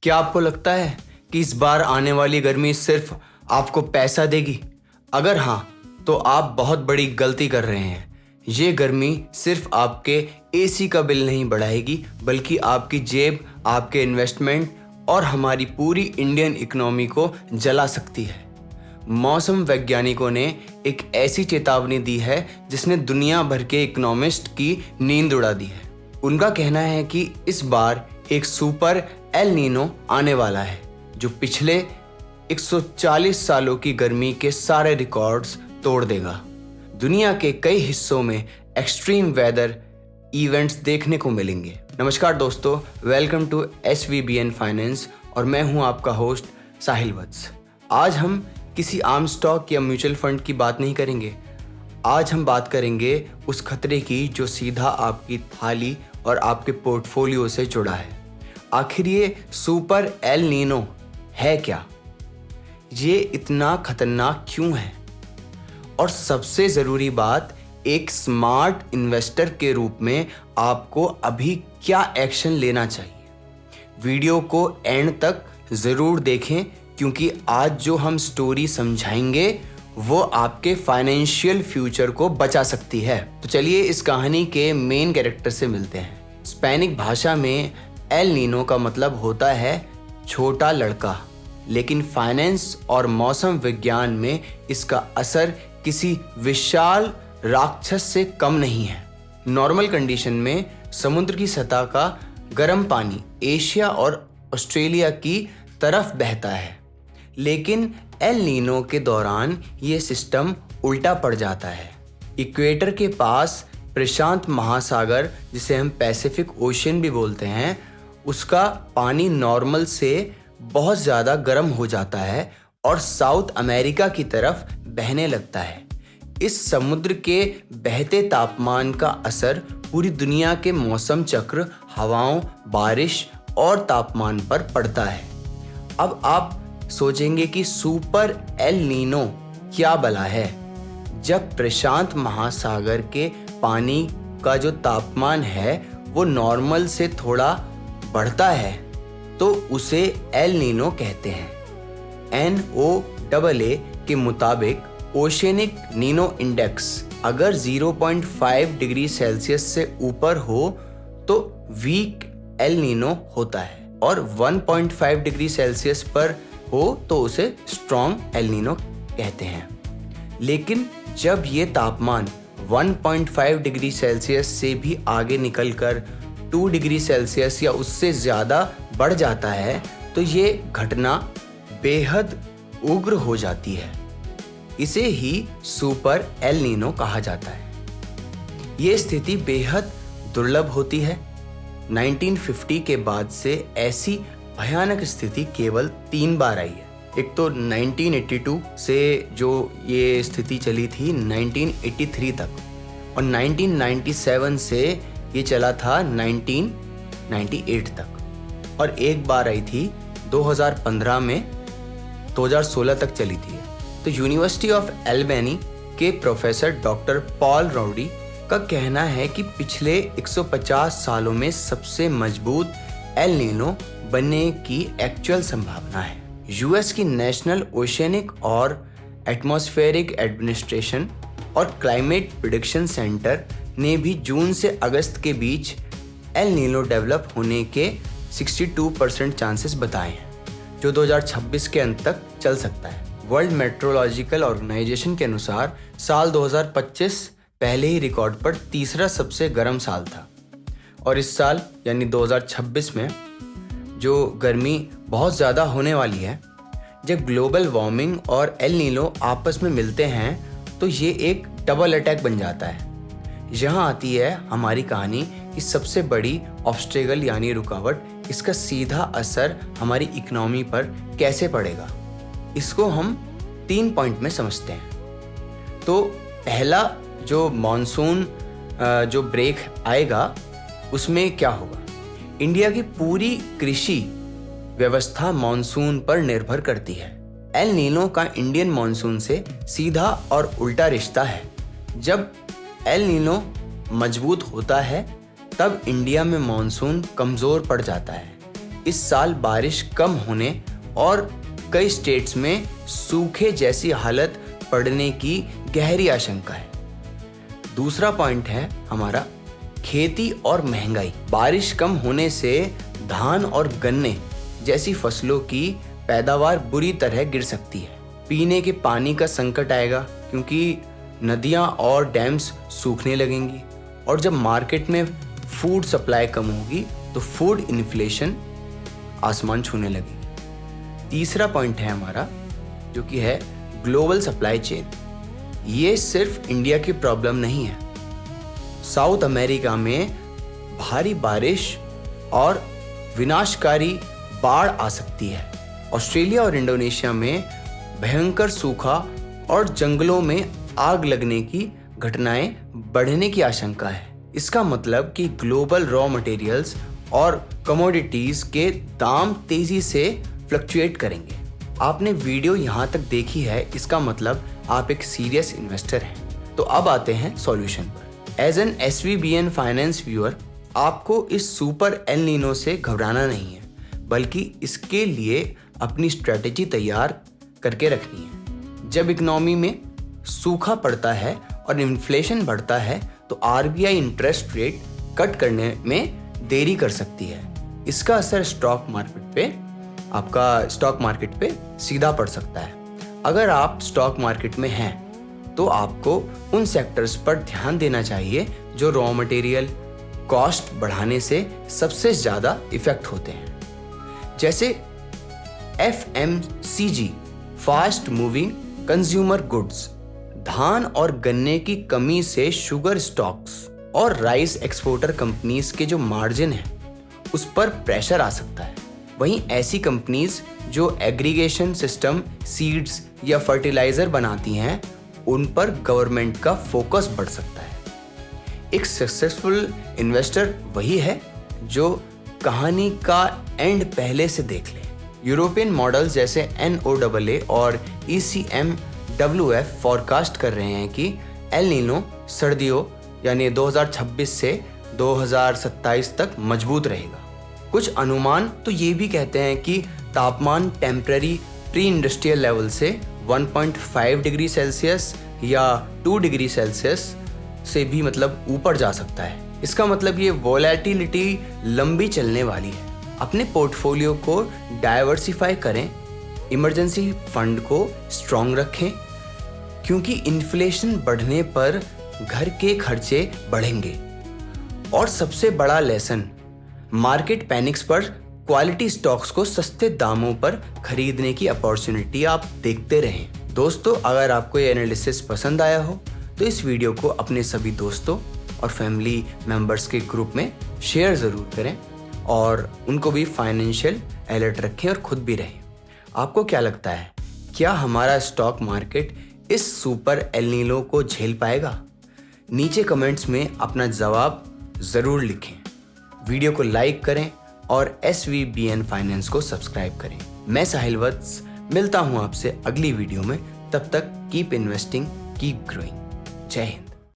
क्या आपको लगता है कि इस बार आने वाली गर्मी सिर्फ आपको पैसा देगी? अगर हाँ, तो आप बहुत बड़ी गलती कर रहे हैं। ये गर्मी सिर्फ आपके एसी का बिल नहीं बढ़ाएगी, बल्कि आपकी जेब, आपके इन्वेस्टमेंट और हमारी पूरी इंडियन इकोनॉमी को जला सकती है। मौसम वैज्ञानिकों ने एक ऐसी चेतावनी दी है जिसने दुनिया भर के इकोनॉमिस्ट की नींद उड़ा दी है। उनका कहना है कि इस बार एक सुपर एल नीनो आने वाला है जो पिछले 140 सालों की गर्मी के सारे रिकॉर्ड्स तोड़ देगा। दुनिया के कई हिस्सों में एक्सट्रीम वेदर इवेंट्स देखने को मिलेंगे। नमस्कार दोस्तों, वेलकम टू SVBN फाइनेंस और मैं हूं आपका होस्ट साहिल वत्स। आज हम किसी आम स्टॉक या म्यूचुअल फंड की बात नहीं करेंगे। आज हम बात करेंगे उस खतरे की जो सीधा आपकी थाली और आपके पोर्टफोलियो से जुड़ा है। आखिर ये सुपर एल नीनो है क्या? ये इतना खतरनाक क्यों है? और सबसे ज़रूरी बात, एक स्मार्ट इन्वेस्टर के रूप में आपको अभी क्या एक्शन लेना चाहिए? वीडियो को एंड तक ज़रूर देखें, क्योंकि आज जो हम स्टोरी समझाएंगे वो आपके फाइनेंशियल फ्यूचर को बचा सकती है। तो चलिए इस कहानी के मेन कैरेक्टर से मिलते हैं। स्पेनिक भाषा में एल नीनो का मतलब होता है छोटा लड़का, लेकिन फाइनेंस और मौसम विज्ञान में इसका असर किसी विशाल राक्षस से कम नहीं है। नॉर्मल कंडीशन में समुद्र की सतह का गर्म पानी एशिया और ऑस्ट्रेलिया की तरफ बहता है, लेकिन एल नीनो के दौरान ये सिस्टम उल्टा पड़ जाता है। इक्वेटर के पास प्रशांत महासागर, जिसे हम पैसिफिक ओशन भी बोलते हैं, उसका पानी नॉर्मल से बहुत ज़्यादा गर्म हो जाता है और साउथ अमेरिका की तरफ बहने लगता है। इस समुद्र के बहते तापमान का असर पूरी दुनिया के मौसम चक्र, हवाओं, बारिश और तापमान पर पड़ता है। अब आप सोचेंगे कि सुपर एल नीनो क्या बला है? जब प्रशांत महासागर के पानी का जो तापमान है वो नॉर्मल से थोड़ा बढ़ता है तो उसे एल नीनो कहते हैं। NOAA के मुताबिक ओशनिक नीनो इंडेक्स अगर 0.5 डिग्री सेल्सियस से ऊपर हो तो वीक एल नीनो होता है, और 1.5 डिग्री सेल्सियस पर हो तो उसे स्ट्रॉन्ग एल नीनो कहते हैं। लेकिन जब ये तापमान 1.5 डिग्री सेल्सियस से भी आगे निकलकर 2 डिग्री सेल्सियस या उससे ज़्यादा बढ़ जाता है तो ये घटना बेहद उग्र हो जाती है। इसे ही सुपर एल नीनो कहा जाता है। ये स्थिति बेहद दुर्लभ होती है। 1950 के बाद से ऐसी भयानक स्थिति केवल 3 बार आई है। एक तो 1982 से जो ये स्थिति चली थी 1983 तक, और 1997 से ये चला था 1998 तक, और एक बार आई थी 2015 में, 2016 तक चली थी। तो यूनिवर्सिटी ऑफ एल्बनी के प्रोफेसर डॉक्टर पॉल राउडी का कहना है कि पिछले 150 सालों में सबसे मजबूत एल नीनो बनने की एक्चुअल संभावना है। यूएस की नेशनल ओशनिक और एटमॉस्फेरिक एडमिनिस्ट्रेशन और क्लाइमेट प्रिडिक्शन सेंटर ने भी जून से अगस्त के बीच एल नीनो डेवलप होने के 62% चांसेस बताए हैं, जो 2026 के अंत तक चल सकता है। वर्ल्ड मेट्रोलॉजिकल ऑर्गेनाइजेशन के अनुसार साल 2025 पहले ही रिकॉर्ड पर तीसरा सबसे गर्म साल था, और इस साल यानी 2026 में जो गर्मी बहुत ज़्यादा होने वाली है, जब ग्लोबल वार्मिंग और एल नीनो आपस में मिलते हैं तो ये एक डबल अटैक बन जाता है। यहाँ आती है हमारी कहानी की सबसे बड़ी ऑब्स्टेकल यानी रुकावट। इसका सीधा असर हमारी इकोनॉमी पर कैसे पड़ेगा, इसको हम 3 पॉइंट में समझते हैं। तो पहला, जो मॉनसून जो ब्रेक आएगा उसमें क्या होगा? इंडिया की पूरी कृषि व्यवस्था मॉनसून पर निर्भर करती है। एल नीनो का इंडियन मॉनसून से सीधा और उल्टा रिश्ता है। जब एल नीनो मजबूत होता है तब इंडिया में मॉनसून कमज़ोर पड़ जाता है। इस साल बारिश कम होने और कई स्टेट्स में सूखे जैसी हालत पड़ने की गहरी आशंका है। दूसरा पॉइंट है हमारा खेती और महंगाई। बारिश कम होने से धान और गन्ने जैसी फसलों की पैदावार बुरी तरह गिर सकती है। पीने के पानी का संकट आएगा क्योंकि नदियां और डैम्स सूखने लगेंगी, और जब मार्केट में फूड सप्लाई कम होगी तो फूड इन्फ्लेशन आसमान छूने लगेगी। तीसरा पॉइंट है हमारा जो कि है ग्लोबल सप्लाई चेन। ये सिर्फ इंडिया की प्रॉब्लम नहीं है। साउथ अमेरिका में भारी बारिश और विनाशकारी बाढ़ आ सकती है। ऑस्ट्रेलिया और इंडोनेशिया में भयंकर सूखा और जंगलों में आग लगने की घटनाएं बढ़ने की आशंका है। इसका मतलब कि ग्लोबल रॉ मटेरियल्स और कमोडिटीज के दाम तेजी से फ्लक्चुएट करेंगे। आपने वीडियो यहाँ तक देखी है, इसका मतलब आप एक सीरियस इन्वेस्टर हैं। तो अब आते हैं सॉल्यूशन पर। As an SVBN finance viewer, आपको इस सुपर एल नीनो से घबराना नहीं है, बल्कि इसके लिए अपनी स्ट्रेटेजी तैयार करके रखनी है। जब इकोनॉमी में सूखा पड़ता है और इन्फ्लेशन बढ़ता है तो RBI इंटरेस्ट रेट कट करने में देरी कर सकती है। इसका असर स्टॉक मार्केट पे सीधा पड़ सकता है। अगर आप स्टॉक मार्केट में हैं तो आपको उन सेक्टर्स पर ध्यान देना चाहिए जो रॉ मटेरियल कॉस्ट बढ़ाने से सबसे ज़्यादा इफेक्ट होते हैं, जैसे FMCG fast moving consumer goods. धान और गन्ने की कमी से शुगर स्टॉक्स और राइस एक्सपोर्टर कंपनीज के जो मार्जिन है उस पर प्रेशर आ सकता है। वहीं ऐसी कंपनीज जो एग्रीगेशन सिस्टम, सीड्स या फर्टिलाइजर बनाती हैं, उन पर गवर्नमेंट का फोकस बढ़ सकता है। एक सक्सेसफुल इन्वेस्टर वही है जो कहानी का एंड पहले से देख ले। यूरोपियन मॉडल्स जैसे NOAA और ECMWF फॉरकास्ट कर रहे हैं कि एल नीनो सर्दियों यानी 2026 से 2027 तक मजबूत रहेगा। कुछ अनुमान तो ये भी कहते हैं कि तापमान टेम्पररी प्री इंडस्ट्रियल लेवल से 1.5 डिग्री सेल्सियस या 2 डिग्री सेल्सियस से भी मतलब ऊपर जा सकता है। इसका मतलब ये वोलेटिलिटी लंबी चलने वाली है। अपने पोर्टफोलियो को डाइवर्सिफाई करें, इमरजेंसी फंड को स्ट्रॉन्ग रखें, क्योंकि इन्फ्लेशन बढ़ने पर घर के खर्चे बढ़ेंगे। और सबसे बड़ा लेसन, मार्केट पैनिक्स पर क्वालिटी स्टॉक्स को सस्ते दामों पर खरीदने की अपॉर्चुनिटी आप देखते रहें। दोस्तों, अगर आपको ये एनालिसिस पसंद आया हो तो इस वीडियो को अपने सभी दोस्तों और फैमिली मेंबर्स के ग्रुप में शेयर ज़रूर करें और उनको भी फाइनेंशियल अलर्ट रखें और खुद भी रहें। आपको क्या लगता है, क्या हमारा स्टॉक मार्केट इस सुपर एल नीनो को झेल पाएगा? नीचे कमेंट्स में अपना जवाब ज़रूर लिखें। वीडियो को लाइक करें और SVBN फाइनेंस को सब्सक्राइब करें। मैं साहिल वत्स मिलता हूं आपसे अगली वीडियो में। तब तक कीप इन्वेस्टिंग, कीप ग्रोइंग। जय हिंद।